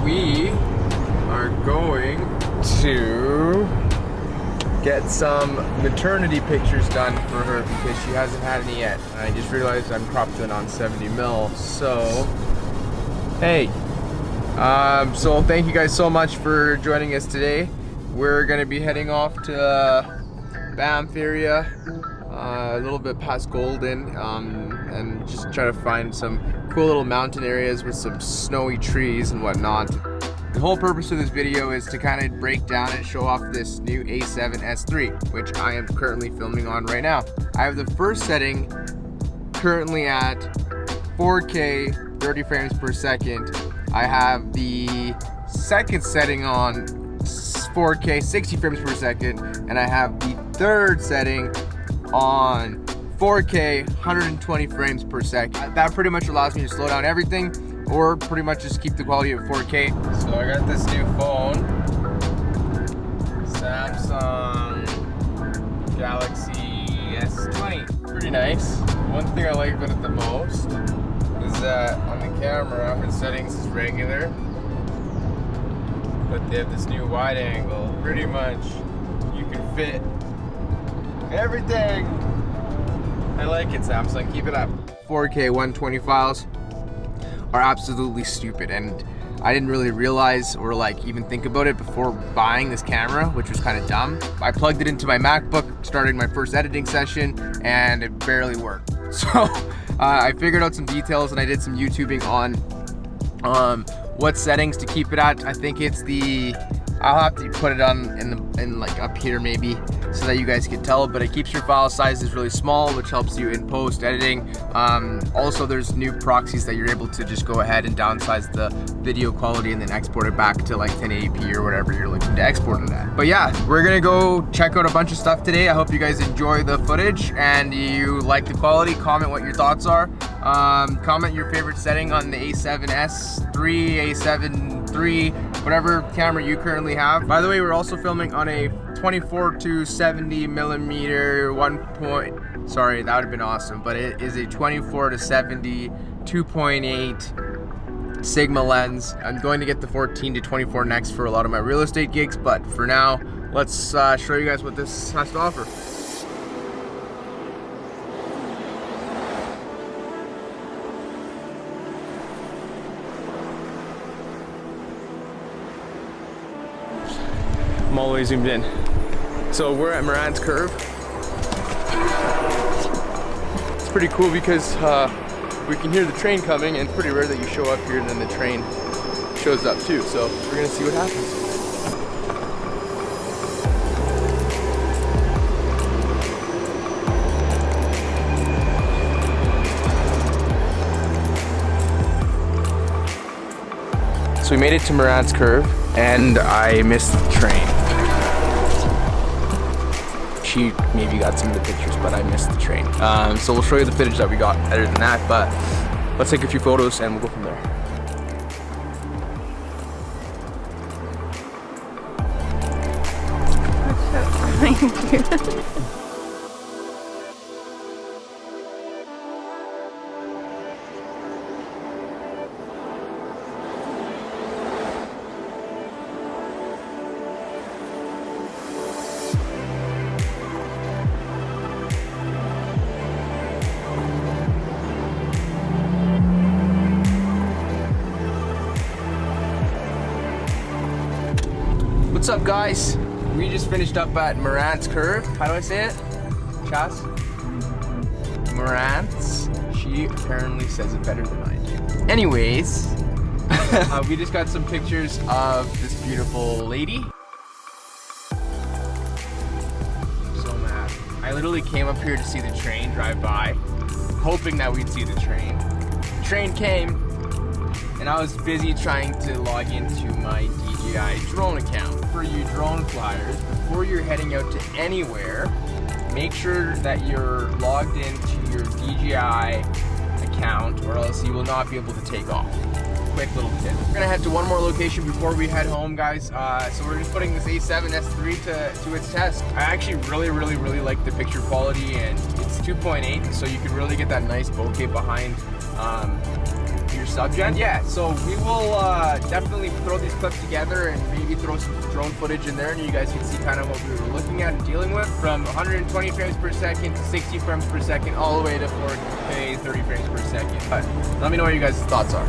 We are going to get some maternity pictures done for her because she hasn't had any yet. And I just realized I'm cropped in on 70mm. So, hey. So thank you guys so much for joining us today. We're gonna be heading off to Banff area, a little bit past Golden, and just try to find some cool little mountain areas with some snowy trees and whatnot. The whole purpose of this video is to kind of break down and show off this new A7sIII, which I am currently filming on right now. I have the first setting currently at 4K 30 frames per second. I have the second setting on 4K 60 frames per second, and I have the third setting on 4K 120 frames per second. That pretty much allows me to slow down everything or pretty much just keep the quality at 4K. So I got this new phone, Samsung Galaxy S20. Pretty nice. One thing I like about it the most is that on the camera, the settings is regular, but they have this new wide angle. Pretty much you can fit everything. I like it, Samsung, keep it up. 4K 120 files are absolutely stupid, and I didn't really realize or like even think about it before buying this camera, which was kind of dumb. I plugged it into my MacBook, started my first editing session, and it barely worked. So I figured out some details and I did some YouTubing on what settings to keep it at. I think it's the, I'll have to put it on in like up here maybe so that you guys can tell, but it keeps your file sizes really small, which helps you in post editing. Also, there's new proxies that you're able to just go ahead and downsize the video quality and then export it back to like 1080p or whatever you're looking to export it at. But yeah, we're gonna go check out a bunch of stuff today. I hope you guys enjoy the footage and you like the quality. Comment what your thoughts are. Comment your favorite setting on the A7sIII, A7 III, whatever camera you currently have. By the way, we're also filming on a 24 to 70 millimeter sorry, that would have been awesome, but it is a 24 to 70 2.8 Sigma lens. I'm going to get the 14 to 24 next for a lot of my real estate gigs, but for now, let's show you guys what this has to offer. I'm all the way zoomed in. So we're at Morant's Curve. It's pretty cool because we can hear the train coming, and it's pretty rare that you show up here and then the train shows up too. So we're gonna see what happens. So we made it to Morant's Curve and I missed the train. She maybe got some of the pictures, but I missed the train. So we'll show you the footage that we got better than that, but let's take a few photos and we'll go from there. Thank you. What's up, guys? We just finished up at Morant's Curve. How do I say it? Chas? Morant's. She apparently says it better than I do. Anyways, we just got some pictures of this beautiful lady. I'm so mad. I literally came up here to see the train drive by, hoping that we'd see the train. The train came, and I was busy trying to log into my DJI drone account. For you drone flyers, before you're heading out to anywhere, make sure that you're logged into your DJI account, or else you will not be able to take off. quick little tip. We're gonna head to one more location before we head home, guys. So we're just putting this A7S III to its test. I actually really like the picture quality, and it's 2.8, so you can really get that nice bokeh behind your subject. And yeah, so we will definitely throw these clips together and maybe throw some drone footage in there, and you guys can see kind of what we were looking at and dealing with, from 120 frames per second to 60 frames per second, all the way to 4K 30 frames per second. But let me know what you guys' thoughts are.